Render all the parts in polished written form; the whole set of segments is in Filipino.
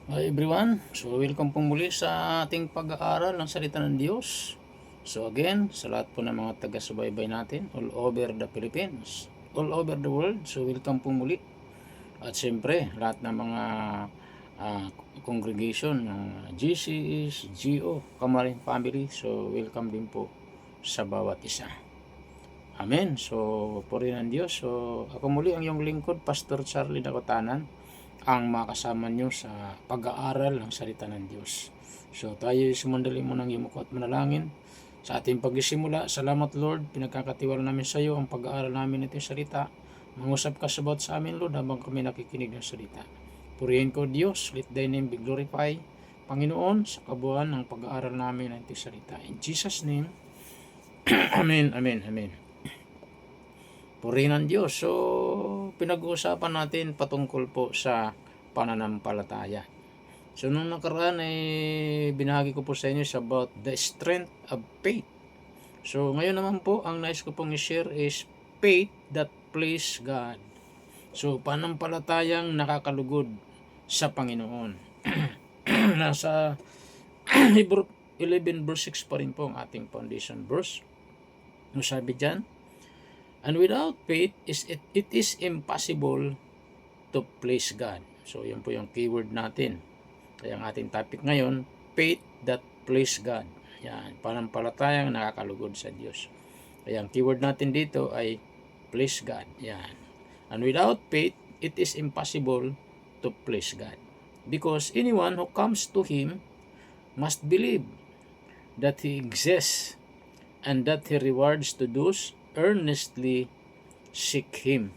Hi everyone, so welcome po muli sa ating pag-aaral ng salita ng Diyos. So again, sa lahat po ng mga taga-subaybay natin all over the Philippines, all over the world, so welcome po muli. At siyempre, lahat ng mga uh, congregation ng GCs, GO, Kamarin Family, so welcome din po sa bawat isa. Amen. So, purihin ng Diyos. So, ako muli ang iyong lingkod, Pastor Charlie Dakotanan, ang makasama nyo sa pag-aaral ng salita ng Diyos. So, tayo sumandali mo ng yumuko at manalangin. Sa ating pagsisimula, salamat Lord, pinagkakatiwala namin sa iyo ang pag-aaral namin itong salita. Mangusap ka sabat sa amin Lord habang kami nakikinig ng salita. Purihin ko Diyos, let thy name be glorified. Panginoon, sa kabuuan ng pag-aaral namin ng itong salita. In Jesus' name, Amen, Amen, Amen. Purihin ng Diyos. So, pinag-uusapan natin patungkol po sa pananampalataya. So, nung nakaraan ay binahagi ko po sa inyo about the strength of faith. So, ngayon naman po, ang nais ko pong i-share is faith that please God. So, pananampalatayang nakakalugod sa Panginoon. Nasa Hebrew 11 verse 6 pa rin po ang ating foundation verse. No, sabi dyan, and without faith, it is impossible to please God. So, yan po yung keyword natin. Kaya ang ating topic ngayon, faith that please God. Yan, panampalatayang nakakalugod sa Diyos. Kaya ang keyword natin dito ay please God. Yan. And without faith, it is impossible to please God. Because anyone who comes to Him must believe that He exists and that He rewards to those earnestly seek Him.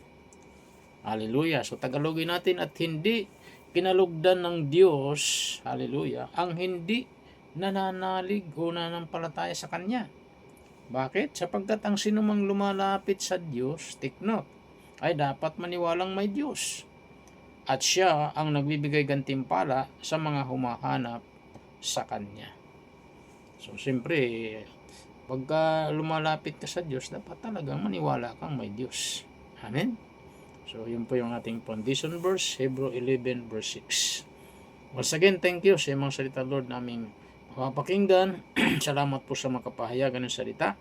Hallelujah. So Tagalogin natin, at hindi kinalugdan ng Diyos, hallelujah, ang hindi nananalig o nanampalataya sa Kanya. Bakit? Sapagkat ang sinumang lumalapit sa Diyos, take note, ay dapat maniwalang may Diyos. At siya ang nagbibigay gantimpala sa mga humahanap sa Kanya. So, siyempre, pagka lumalapit ka sa Diyos, dapat talagang maniwala kang may Diyos. Amen? So, yun po yung ating foundation verse, Hebrew 11 verse 6. Once again, thank you sa mga salita, Lord, naming mapapakinggan. Salamat po sa makapahayagan ng salita.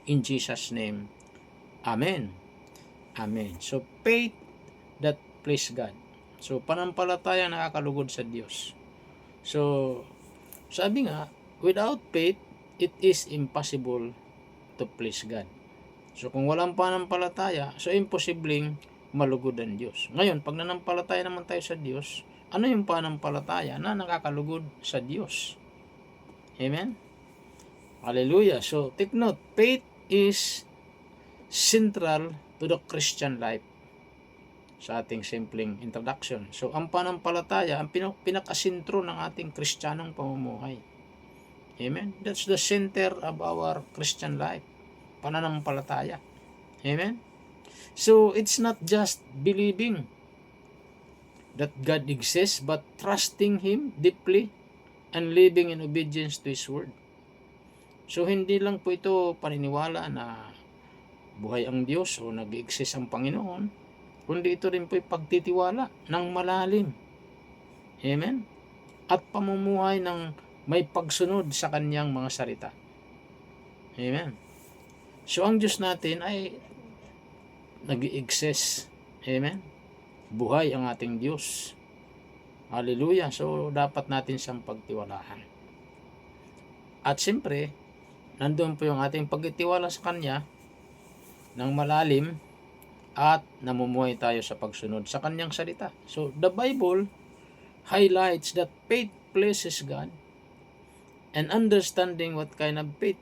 In Jesus' name, Amen. Amen. So, faith that please God. So, panampalataya nakakalugod sa Diyos. So, sabi nga, without faith, it is impossible to please God. So, kung walang pananampalataya, so imposibleng malugod ang Diyos. Ngayon, pag nanampalataya naman tayo sa Diyos, ano yung pananampalataya na nakakalugod sa Diyos? Amen? Hallelujah. So, take note, faith is central to the Christian life. Sa ating simpleng introduction. So, ang pananampalataya, ang pinakasentro ng ating Kristiyanong pamumuhay. Amen? That's the center of our Christian life. Pananampalataya. Amen? So, it's not just believing that God exists, but trusting Him deeply and living in obedience to His Word. So, hindi lang po ito paniniwala na buhay ang Diyos o nag-exist ang Panginoon, kundi ito rin po pagtitiwala ng malalim. Amen? At pamumuhay ng may pagsunod sa Kanyang mga salita. Amen? So, ang Diyos natin ay nag-exist. Amen? Buhay ang ating Diyos. Hallelujah. So, dapat natin siyang pagtiwalaan. At siyempre, nandun po yung ating pagtitiwala sa Kanya ng malalim at namumuhay tayo sa pagsunod sa Kanyang salita. So, the Bible highlights that faith pleases God, and understanding what kind of faith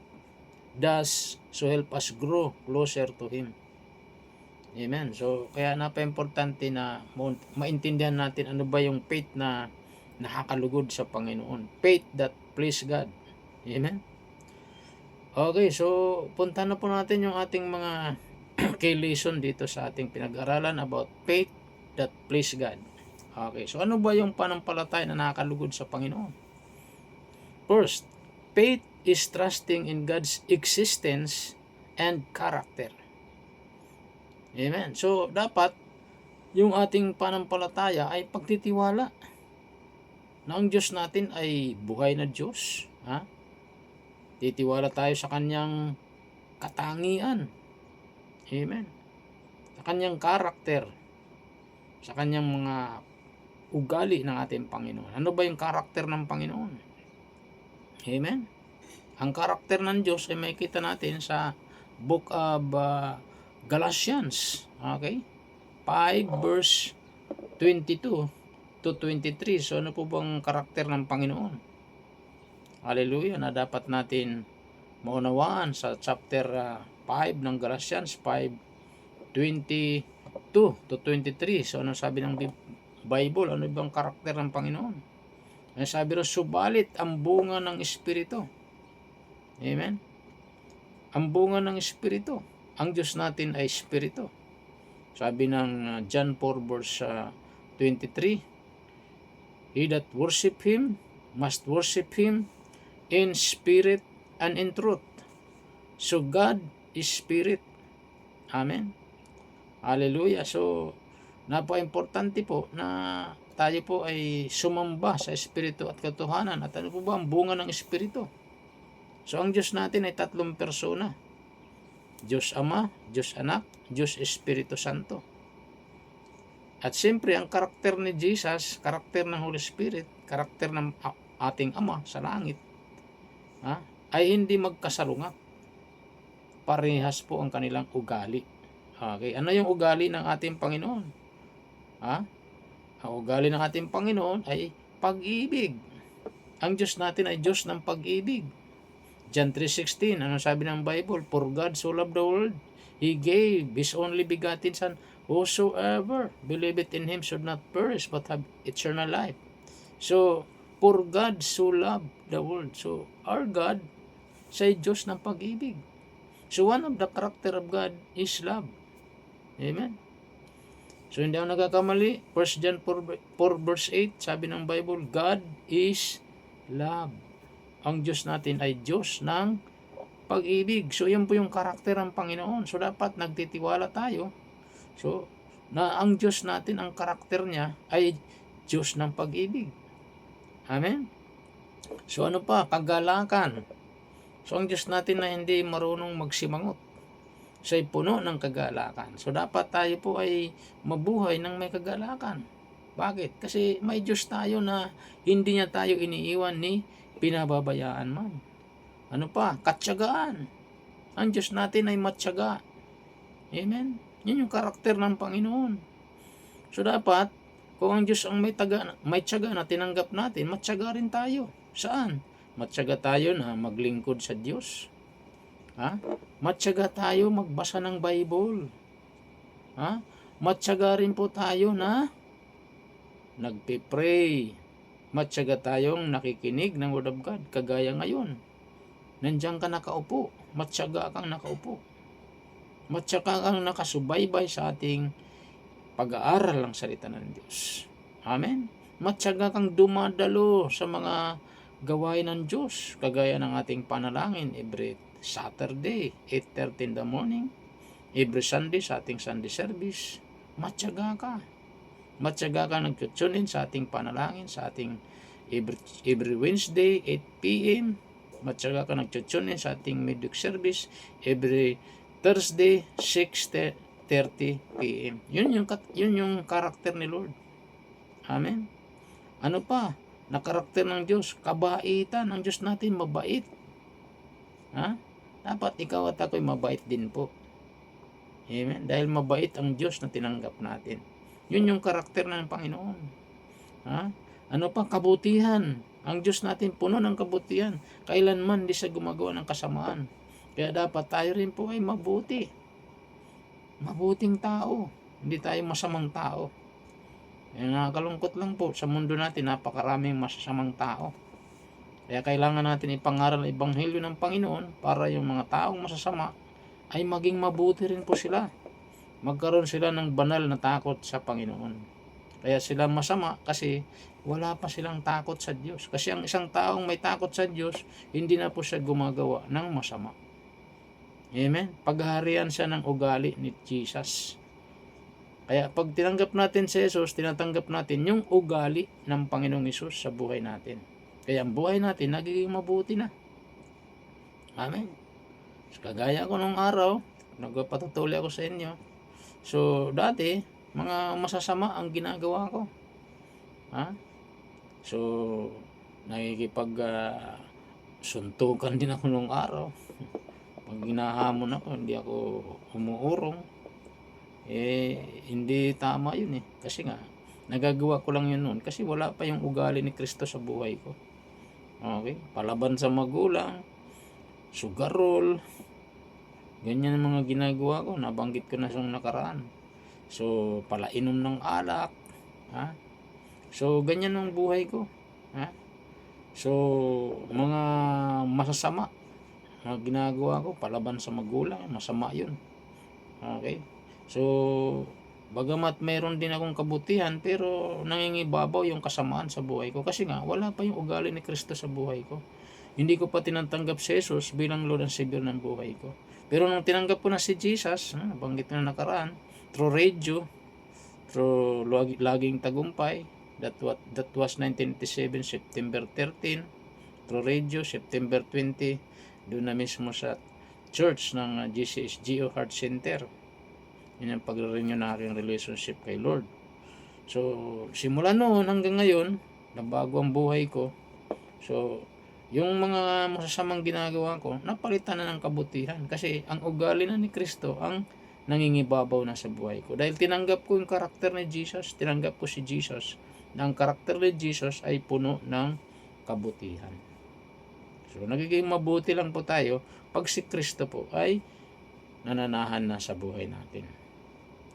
does so help us grow closer to Him. Amen. So, kaya napaka-importante na maintindihan natin ano ba yung faith na nakakalugod sa Panginoon. Faith that please God. Amen. Okay, so punta na po natin yung ating mga key lesson dito sa ating pinag-aralan about faith that please God. Okay, so ano ba yung panampalataya na nakakalugod sa Panginoon? First, faith is trusting in God's existence and character. Amen. So, dapat yung ating panampalataya ay pagtitiwala na ang Diyos natin ay buhay na Diyos. Ha? Titiwala tayo sa kanyang katangian. Amen. Sa kanyang karakter, sa kanyang mga ugali ng ating Panginoon. Ano ba yung karakter ng Panginoon? Amen. Ang karakter ng Diyos ay makikita natin sa book of Galatians. Okay? 5 verse 22 to 23. So ano po bang karakter ng Panginoon? Hallelujah, na dapat natin maunawaan sa chapter 5 ng Galatians 5:22 to 23. So ano sabi ng Bible? Ano bang karakter ng Panginoon? Ano sabi rin, subalit ang bunga ng Espiritu. Amen? Ang bunga ng Espiritu. Ang Diyos natin ay Espiritu. Sabi ng John 4 verse 23, He that worship Him must worship Him in spirit and in truth. So God is Spirit. Amen. Hallelujah. So napaka-importante po na tayo po ay sumamba sa Espiritu at katotohanan. At ano po ba ang bunga ng Espiritu? So ang Diyos natin ay 3 persona. Diyos Ama, Diyos Anak, Diyos Espiritu Santo. At siyempre ang karakter ni Jesus, karakter ng Holy Spirit, karakter ng ating Ama sa langit, ay hindi magkasalungat. Parehas po ang kanilang ugali. Okay, ano yung ugali ng ating Panginoon? Ang ugali ng ating Panginoon ay pag-ibig. Ang Diyos natin ay Diyos ng pag-ibig. John 3:16, ano sabi ng Bible? For God so loved the world, He gave His only begotten Son, whosoever believeth in Him should not perish but have eternal life. So, for God so loved the world. So, our God, siya ay Diyos ng pag-ibig. So, one of the character of God is love. Amen. So, hindi ako nagkakamali. 1 John 4 verse 8, sabi ng Bible, God is love. Ang Diyos natin ay Diyos ng pag-ibig. So, yan po yung karakter ng Panginoon. So, dapat nagtitiwala tayo. So, na ang Diyos natin, ang karakter niya ay Diyos ng pag-ibig. Amen? So, ano pa? Kagalakan. So, ang Diyos natin na hindi marunong magsimangot. Siya'y puno ng kagalakan. So, dapat tayo po ay mabuhay ng may kagalakan. Bakit? Kasi may Diyos tayo na hindi niya tayo iniiwan ni pinababayaan man. Ano pa? Katyagaan. Ang Diyos natin ay matyaga. Amen? Yun yung karakter ng Panginoon. So dapat, kung ang Diyos ang may tiyaga na tinanggap natin, matyaga rin tayo. Saan? Matyaga tayo na maglingkod sa Diyos. Matyaga tayo magbasa ng Bible. Matyaga rin po tayo na nagpipray. Matyaga tayong nakikinig ng Word of God. Kagaya ngayon, nandiyan ka nakaupo. Matyaga kang nakaupo. Matyaga kang nakasubaybay sa ating pag-aaral ng salita ng Diyos. Amen? Matyaga kang dumadalo sa mga gawain ng Diyos. Kagaya ng ating panalangin every Saturday, 8:30 in the morning. Every Sunday sa ating Sunday service. Matyaga ka. Matyaga ka nag-tune in sa ating panalangin, sa ating every Wednesday, 8 p.m. Matyaga ka nag-tune in sa ating midweek service, every Thursday, 6:30 p.m. Yun yung karakter ni Lord. Amen? Ano pa? Na karakter ng Diyos, kabaitan. Ang Diyos natin mabait. Dapat ikaw at ako'y mabait din po. Amen? Dahil mabait ang Diyos na tinanggap natin. Yun yung karakter ng Panginoon. Ano pa? Kabutihan. Ang Diyos natin puno ng kabutihan. Kailanman di siya gumagawa ng kasamaan. Kaya dapat tayo rin po ay mabuti. Mabuting tao. Hindi tayo masamang tao. Nakakalungkot lang po. Sa mundo natin, napakaraming masasamang tao. Kaya kailangan natin ipangaral ang Ebanghelyo ng Panginoon para yung mga taong masasama ay maging mabuti rin po sila. Magkaroon sila ng banal na takot sa Panginoon. Kaya sila masama kasi wala pa silang takot sa Diyos. Kasi ang isang taong may takot sa Diyos, hindi na po siya gumagawa ng masama. Amen? Paghaharian siya ng ugali ni Jesus. Kaya pag tinanggap natin si Jesus, tinatanggap natin yung ugali ng Panginoong Hesus sa buhay natin. Kaya ang buhay natin nagiging mabuti na. Amen. So, kagaya ko nung araw, nagpatutuloy ako sa inyo. So, dati, mga masasama ang ginagawa ko. Ha? So, suntukan din ako nung araw. Pag ginahamon ako, hindi ako umuurong. Hindi tama yun Kasi nga, nagagawa ko lang yun noon. Kasi wala pa yung ugali ni Kristo sa buhay ko. Okay? Palaban sa magulang, sugarol, ganyan ang mga ginagawa ko. Nabanggit ko na sa nakaraan. So, palainom ng alak. Ha? So, ganyan ang buhay ko. Ha? So, mga masasama mga ginagawa ko, palaban sa magulang, masama yun. Okay? So, bagamat mayroon din akong kabutihan, pero nangingibabaw yung kasamaan sa buhay ko. Kasi nga, wala pa yung ugali ni Kristo sa buhay ko. Hindi ko pa tinatanggap si Jesus bilang Lord and Savior ng buhay ko. Pero nung tinanggap ko na si Jesus, nabanggit na nakaraan, through radio, through laging tagumpay, that was 1987, September 13, through radio, September 20, doon na mismo sa church ng GCSGO Heart Center. Yun ang pag-renew na aking relationship kay Lord. So, simula noon hanggang ngayon, nabago ang buhay ko. So, yung mga masasamang ginagawa ko, napalitan na ng kabutihan. Kasi ang ugali na ni Kristo ang nangingibabaw na sa buhay ko. Dahil tinanggap ko yung karakter ni Jesus, tinanggap ko si Jesus, na ang karakter ni Jesus ay puno ng kabutihan. So, nagiging mabuti lang po tayo pag si Kristo po ay nananahan na sa buhay natin.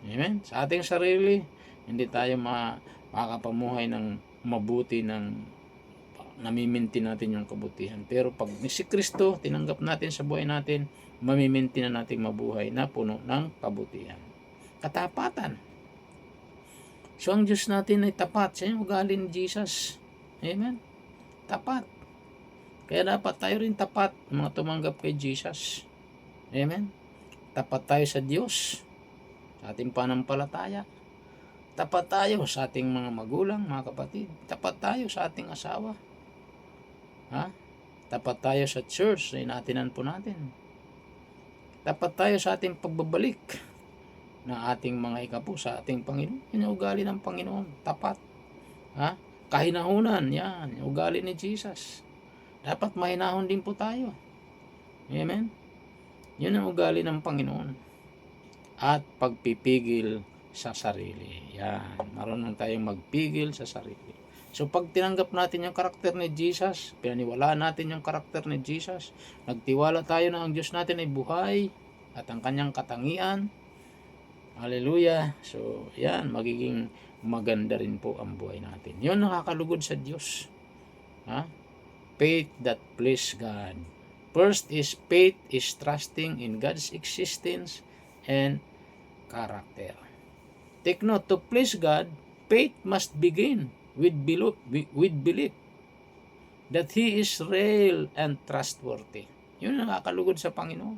Amen? Sa ating sarili, hindi tayo makakapamuhay ng mabuti ng namiminti natin yung kabutihan. Pero pag si Kristo, tinanggap natin sa buhay natin, mamiminti na natin mabuhay na puno ng kabutihan. Katapatan. So, ang Diyos natin ay tapat. Siya yung ugali ni Jesus. Amen? Tapat. Kaya dapat tayo rin tapat, mga tumanggap kay Jesus. Amen? Tapat tayo sa Diyos, sa ating panampalataya. Tapat tayo sa ating mga magulang, mga kapatid. Tapat tayo sa ating asawa. Ha? Tapat tayo sa church na inatinan po natin. Tapat tayo sa ating pagbabalik na ating mga ikapo sa ating Panginoon. Yan yung ugali ng Panginoon. Tapat. Ha? Kahinahunan. Yan. Yung ugali ni Jesus. Dapat mahinahon din po tayo. Amen? Yun ang ugali ng Panginoon. At pagpipigil sa sarili. Yan. Marunong tayong magpigil sa sarili. So pag tinanggap natin yung karakter ni Jesus, pinaniwalaan natin yung karakter ni Jesus, nagtiwala tayo na ang Diyos natin ay buhay at ang kanyang katangian. Hallelujah. So yan, magiging maganda rin po ang buhay natin. Yun nakakalugod sa Diyos. Ha? Faith that please God. First is faith is trusting in God's existence and character. Take note, to please God, faith must begin with belief that He is real and trustworthy. Yun ang nakakalugod sa Panginoon.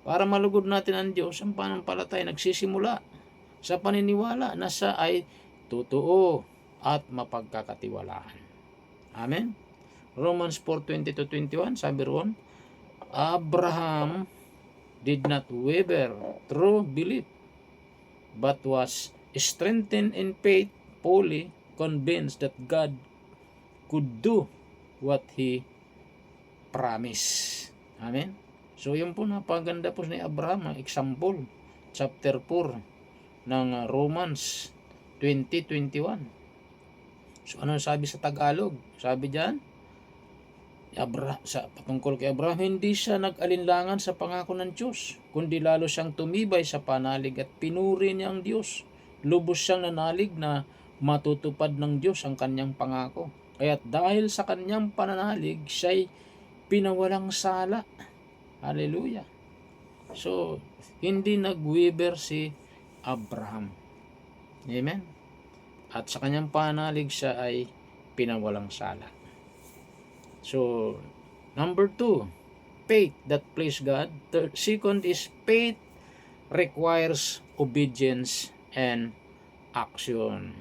Para malugod natin ang Diyos, ang pananampalataya nagsisimula sa paniniwala na siya ay totoo at mapagkakatiwalaan. Amen? Romans 4:20-21, sabi roon, Abraham did not waver through belief, but was strengthened in faith, fully convinced that God could do what He promised. Amen? So, yun po, napaganda po ni Abraham, example, chapter 4 ng Romans 20:21. So, ano sabi sa Tagalog? Sabi dyan, patungkol kay Abraham, hindi siya nag-alinlangan sa pangako ng Diyos, kundi lalo siyang tumibay sa panalig at pinuri niya ang Diyos. Lubos siyang nanalig na matutupad ng Diyos ang kanyang pangako. Kaya't dahil sa kanyang pananalig, siya'y pinawalang sala. Hallelujah. So, hindi nag-waver si Abraham. Amen? At sa kanyang pananalig, siya ay pinawalang sala. So, number 2, faith that please God. Second is faith requires obedience and action.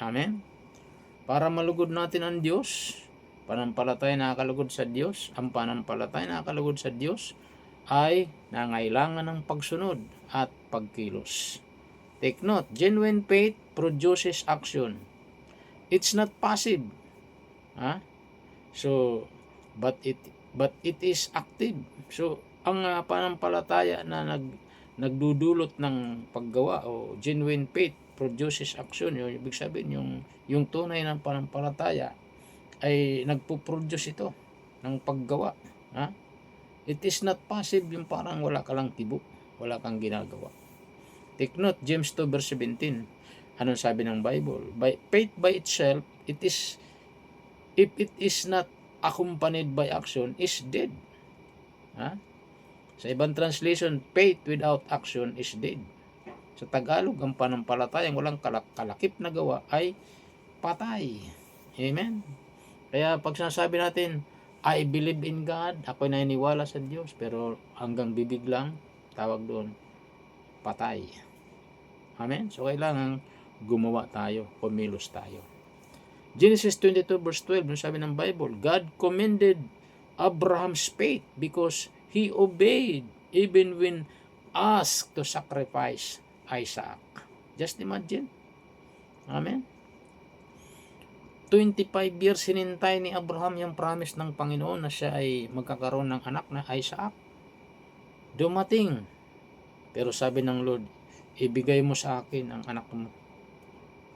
Amen? Para malugod natin ang Diyos, pananampalataya nakakalugod sa Diyos, ang pananampalataya nakakalugod sa Diyos ay nangailangan ng pagsunod at pagkilos. Take note, genuine faith produces action. It's not passive. So, but it is active. So, ang pananampalataya na nagdudulot ng paggawa o genuine faith produces action. Yung ibig sabihin, yung tunay ng pananampalataya ay nagpo-produce ito ng paggawa. It is not passive, yung parang wala ka lang tibok, wala kang ginagawa. Take note, James 2 verse 17. Anong sabi ng Bible? Faith by itself, if it is not accompanied by action, is dead. Sa ibang translation, faith without action is dead. Sa Tagalog, ang pananampalatayang walang kalakip na gawa ay patay. Amen? Kaya pag sinasabi natin, I believe in God, ako'y naniniwala sa Diyos, pero hanggang bibig lang, tawag doon, patay. Amen? So, kailangan gumawa tayo, kumilos tayo. Genesis 22 verse 12, sabi ng Bible, God commended Abraham's faith because he obeyed even when asked to sacrifice Isaac. Just imagine. Amen? 25 years hinintay ni Abraham yung promise ng Panginoon na siya ay magkakaroon ng anak na Isaac. Dumating. Pero sabi ng Lord, ibigay mo sa akin ang anak mo.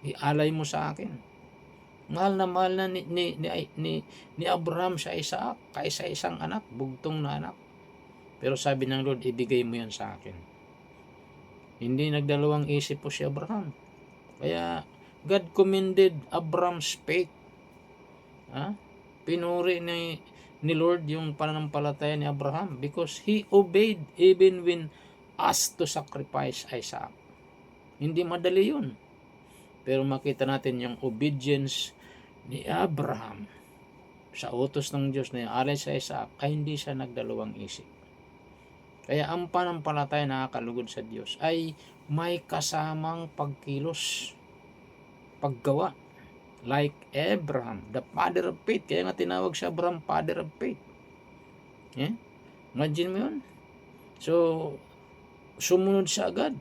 Ialay mo sa akin. Mahal na ni Abraham sa Isaac, kaisa-isang anak, bugtong na anak. Pero sabi ng Lord, ibigay mo yan sa akin. Hindi nagdalawang isip po si Abraham. Kaya God commended Abraham's faith. Pinuri ni Lord yung pananampalataya ni Abraham because he obeyed even when asked to sacrifice Isaac. Hindi madali yun. Pero makita natin yung obedience ni Abraham sa utos ng Diyos na alay sa Isaac ay hindi siya nagdalawang isip. Kaya ang pananampalataya na nakakalugod sa Diyos ay may kasamang pagkilos, paggawa. Like Abraham, the father of faith. Kaya nga tinawag siya Abraham, father of faith. Imagine mo yun. So, sumunod siya agad.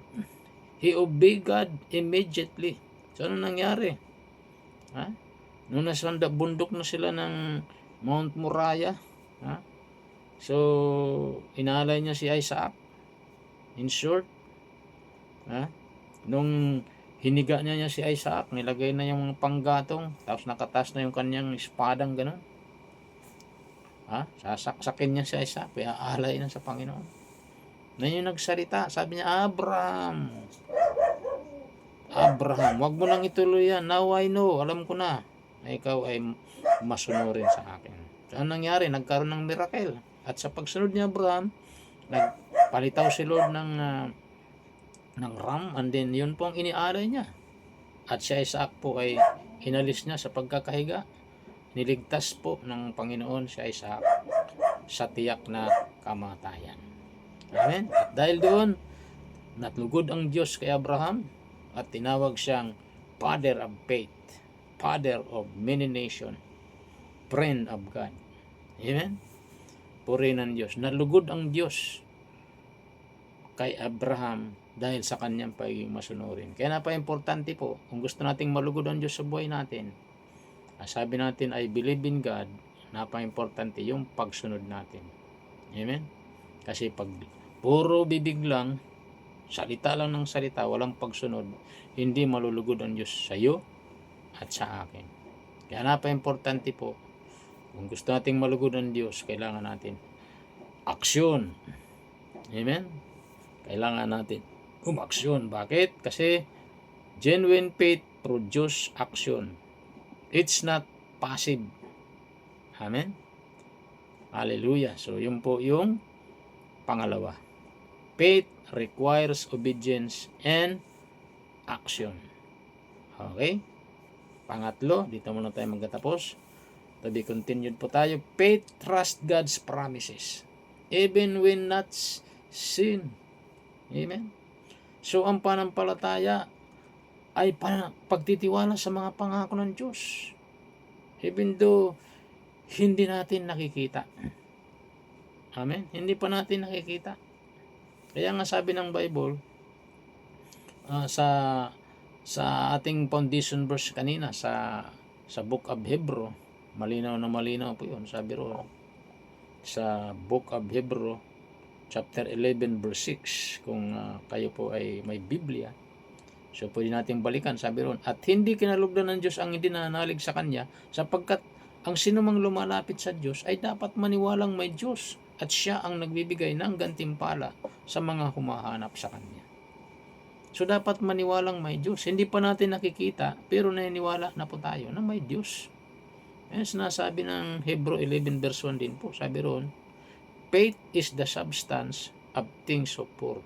He obeyed God immediately. So, ano nangyari? Nung nasa bundok na sila ng Mount Moriah, so, inalay niya si Isaac. In short, nung hiniga niya si Isaac, nilagay na yung mga panggatong, tapos nakatas na yung kanyang espadang gano'n. Sasaksakin niya si Isaac, iaalay na sa Panginoon. Na yung nagsalita, sabi niya, Abraham, wag mo nang ituloy yan. Now I know, alam ko na ikaw ay masunurin sa akin. So, anong nangyari? Nagkaroon ng miracle. At sa pagsunod ni Abraham, nagpalitaw si Lord ng ram, and then yun po ang inialay niya. At si Isaac po ay inalis niya sa pagkakahiga. Niligtas po ng Panginoon si Isaac sa tiyak na kamatayan. Amen? At dahil doon, natlugod ang Diyos kay Abraham at tinawag siyang father of faith, father of many nations, friend of God. Amen? Purihin ng Diyos. Nalugod ang Diyos kay Abraham dahil sa kanyang pagiging masunurin. Kaya napaka-importante po, kung gusto nating malugod ang Diyos sa buhay natin, sabi natin, I believe in God, napaka-importante yung pagsunod natin. Amen? Kasi pag puro bibig lang, salita lang ng salita, walang pagsunod, hindi malulugod ang Diyos sa iyo at sa akin. Kaya napaka-importante po, kung gusto nating malugod ang Diyos, kailangan natin aksyon. Amen? Kailangan natin umaksyon. Bakit? Kasi genuine faith produce action. It's not passive. Amen? Hallelujah. So, yun po yung pangalawa. Faith requires obedience and action. Okay? Pangatlo, dito muna tayo magtatapos. To be continued po tayo. Faith trust God's promises even when not seen. Amen? So, ang pananampalataya ay pagtitiwala sa mga pangako ng Diyos. Even though hindi natin nakikita. Amen? Hindi pa natin nakikita. Kaya nga sabi ng Bible, sa ating foundation verse kanina, sa Book of Hebrew, malinaw na malinaw po yun. Sabi ro, sa Book of Hebrew, chapter 11 verse 6, kung kayo po ay may Biblia, so pwede natin balikan. Sabi ron, at hindi kinalugdan ng Diyos ang hindi nananalig sa Kanya, sapagkat ang sinumang lumalapit sa Diyos ay dapat maniwalang may Diyos at Siya ang nagbibigay ng gantimpala sa mga humahanap sa Kanya. So dapat maniwalang may Diyos. Hindi pa natin nakikita, pero naniniwala na po tayo na may Diyos. Yan sinasabi ng Hebrew 11 verse 1 din po. Sabi ron, faith is the substance of things hoped for,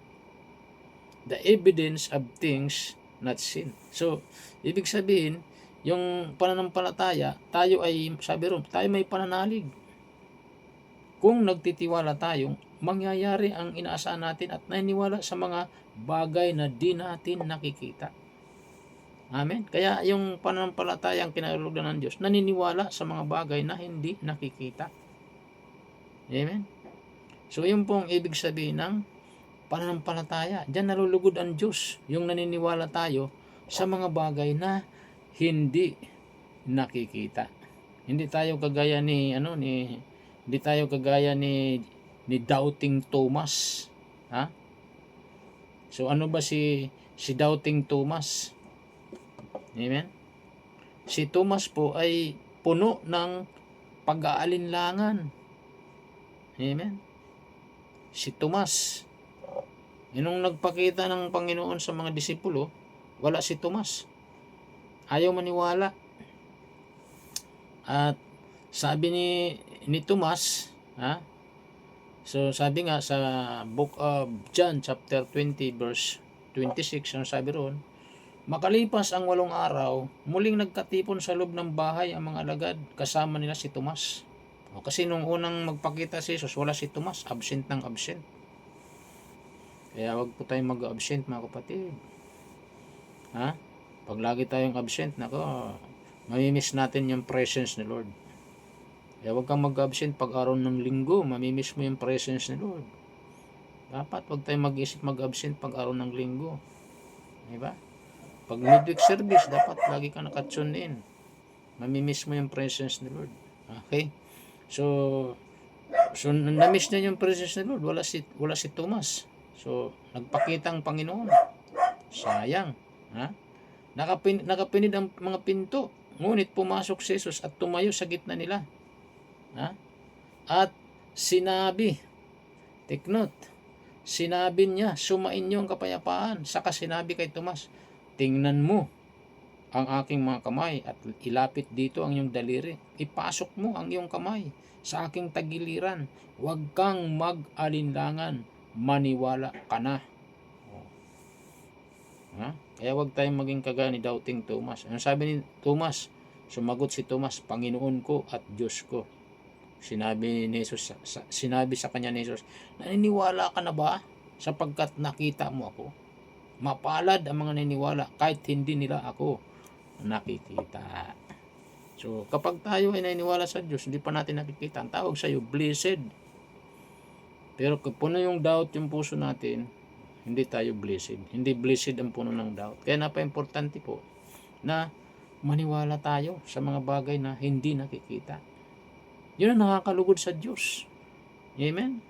the evidence of things not seen. So, ibig sabihin, yung pananampalataya, tayo ay, sabi ron, tayo may pananalig. Kung nagtitiwala tayo, mangyayari ang inaasahan natin at naniniwala sa mga bagay na di natin nakikita. Amen? Kaya yung pananampalataya ang kinalugdan ng Diyos, naniniwala sa mga bagay na hindi nakikita. Amen? So, yun pong ibig sabihin ng pananampalataya. Diyan nalulugod ang Diyos, yung naniniwala tayo sa mga bagay na hindi nakikita. Hindi tayo kagaya ni Doubting Thomas. Ha? So ano ba si Doubting Thomas? Amen? Si Thomas po ay puno ng pag-aalinlangan. Amen? Si Thomas, nung nagpakita ng Panginoon sa mga disipulo, wala si Thomas. Ayaw maniwala. At sabi ni Thomas, so sabi nga sa Book of John chapter 20 verse 26, ang sabi roon, makalipas ang 8 araw, muling nagkatipon sa loob ng bahay ang mga alagad, kasama nila si Thomas. Kasi nung unang magpakita si Jesus, wala si Thomas, absent ng absent. Kaya wag po tayong mag-absent, mga kapatid. Pag lagi tayong absent, mamimiss natin yung presence ni Lord. Kaya wag kang mag-absent pag araw ng linggo, mamimiss mo yung presence ni Lord. Dapat wag tayong mag-isip mag-absent pag araw ng linggo. Diba? Pag midweek service, dapat lagi ka nakatune in. Mamimiss mo yung presence ni Lord. Okay? So na-miss na yung presence ni Lord. Wala si Thomas. So, nagpakita ang Panginoon. Sayang. Nakapinid ang mga pinto. Ngunit pumasok si Jesus at tumayo sa gitna nila. At sinabi, take note, sinabi niya, sumainyo ang kapayapaan. Saka sinabi kay Tomas, tingnan mo ang aking mga kamay at ilapit dito ang iyong daliri. Ipasok mo ang iyong kamay sa aking tagiliran. Huwag kang mag-alinlangan. Maniwala ka na. Kaya huwag tayong maging kagaya ni Doubting Thomas. Ano sabi ni Thomas? Sumagot si Thomas, Panginoon ko at Diyos ko. Sinabi sa kanya ni Jesus, naniniwala ka na ba sapagkat nakita mo ako? Mapalad ang mga naniniwala kahit hindi nila ako nakikita. So, kapag tayo ay naniniwala sa Diyos, hindi pa natin nakikita, ang tawag sa iyo, blessed. Pero kung puno yung doubt yung puso natin, hindi tayo blessed. Hindi blessed ang puno ng doubt. Kaya napaka-importante po na maniwala tayo sa mga bagay na hindi nakikita. Yun ang nakakalugod sa Diyos. Amen?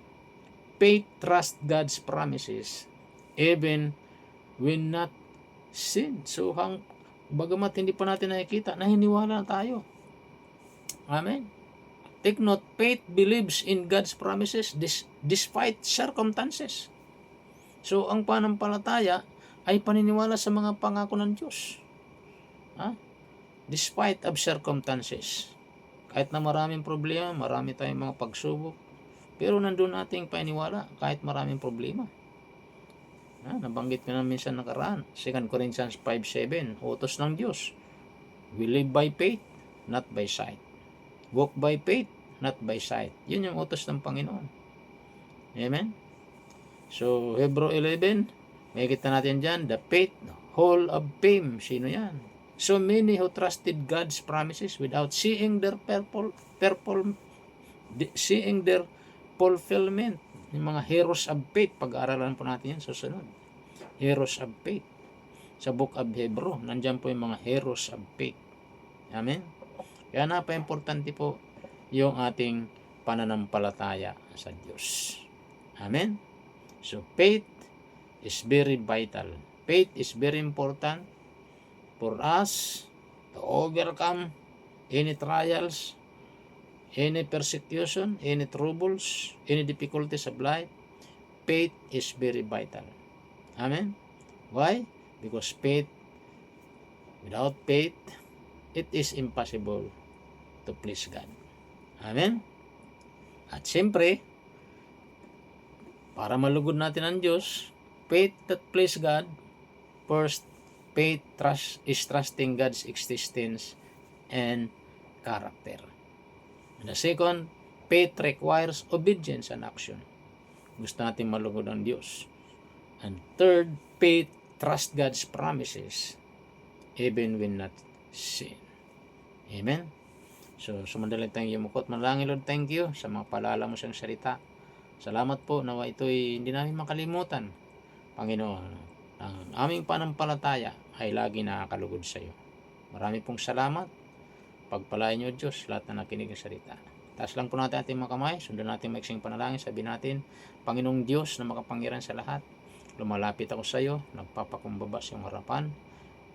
Faith, trust God's promises even when not seen. So, bagamat hindi pa natin nakikita, naniniwala tayo. Amen? Take note, faith believes in God's promises despite circumstances. So, ang pananampalataya ay paniniwala sa mga pangako ng Diyos. Despite of circumstances. Kahit na maraming problema, marami tayong mga pagsubok, pero nandun nating paniniwala kahit maraming problema. Nabanggit ko na minsan nakaraan, 2 Corinthians 5:7, utos ng Diyos. We live by faith, not by sight. Walk by faith, not by sight. Yun yung utos ng Panginoon. Amen? So, Hebrew 11, Makikita natin dyan, the faith, hall of fame. Sino yan? So many who trusted God's promises without seeing their seeing their fulfillment. Yung mga heroes of faith, pag-aaralan po natin yan susunod. Heroes of faith. Sa book of Hebrew, nandyan po yung mga heroes of faith. Amen? Kaya napaka-importante po yung ating pananampalataya sa Diyos. Amen? So faith is very vital. Faith is very important for us to overcome any trials, any persecution, any troubles, any difficulties of life. Faith is very vital. Amen? Why? Because without faith, it is impossible to please God. Amen? At siyempre, para malugod natin ang Diyos, faith that please God, first, faith is trusting God's existence and character. And the second, faith requires obedience and action. Gusto natin malugod ang Diyos. And third, faith trust God's promises even when not seen. Amen? So, sumandaling tayong yumukot. Manalangin, Lord, thank you sa mga paalala mo siyang salita. Salamat po na ito'y hindi namin makalimutan. Panginoon, ang aming panampalataya ay lagi nakakalugod sa iyo. Marami pong salamat. Pagpalain niyo, Diyos, lahat na nakinig ng salita. Taas lang po natin ating mga kamay. Sundan natin maiksing panalangin. Sabi natin, Panginoong Diyos na makapangyarihan sa lahat, lumalapit ako sa iyo, nagpapakumbaba sa iyong harapan.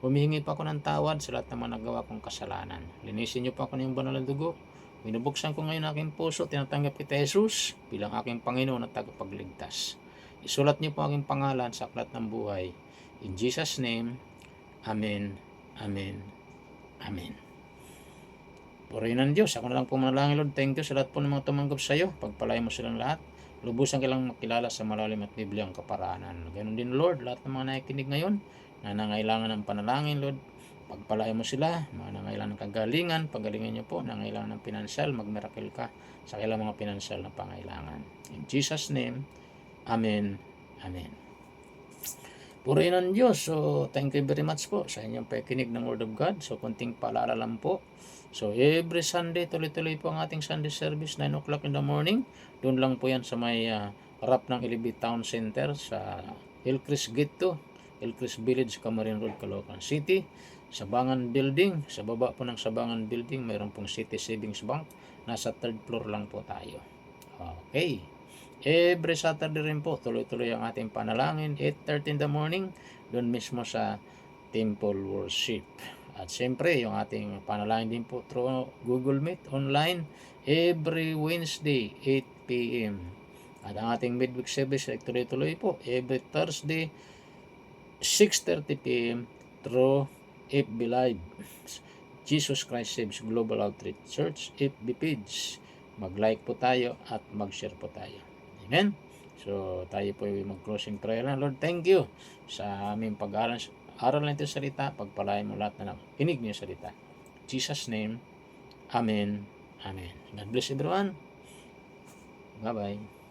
Humihingi pa ako ng tawad sa lahat ng mga nagawa kong kasalanan. Linisin niyo pa ako ng banal na dugo. Binubuksan ko ngayon aking puso, tinatanggap kita Jesus bilang aking Panginoon at tagapagligtas. Isulat niyo po aking pangalan sa aklat ng buhay. In Jesus' name, Amen, Amen, Amen. Purihin ng Diyos. Ako na lang po manalangin, Lord. Thank you sa lahat po ng mga tumanggap sa iyo. Pagpalain mo silang lahat. Lubusan kailang makilala sa malalim at Biblia ang kaparaanan. Ganon din, Lord, lahat ng mga nakikinig ngayon na nangailangan ng panalangin, Lord, pagpalain mo sila, mga nangailangan ng kagalingan, pagalingan niyo po, nangailangan ng pinansyal, magmiracle ka sa kailang mga pinansyal na pangailangan. In Jesus' name, Amen, Amen. Purihin ng Diyos. So, thank you very much po sa inyong pakikinig ng Word of God. So, konting paalala lang po. So, every Sunday, tuloy-tuloy po ang ating Sunday service, 9 o'clock in the morning. Doon lang po yan sa may harap ng Ilibit Town Center sa Hillcrest Gate 2. Hillcrest Village, Camarin Road, Caloocan City. Sabangan Building. Sa baba po ng Sabangan Building, mayroon pong City Savings Bank. Nasa 3rd floor lang po tayo. Okay. Every Saturday rin po, tuloy-tuloy ang ating panalangin. 8:30 in the morning, doon mismo sa Temple Worship. At siyempre, yung ating panalangin din po through Google Meet online every Wednesday, 8 p.m. At ang ating midweek service ay tuloy-tuloy po every Thursday, 6:30 p.m. through FB Live. Jesus Christ Saves Global Outreach Church FB page. Mag-like po tayo at mag-share po tayo. Amen? So, tayo po ay mag-closing prayer na. Lord, thank you sa aming pag-aaral na ito salita. Pagpalain mo lahat na nakinig niyo salita. In Jesus' name, Amen. Amen. God bless everyone. Bye-bye.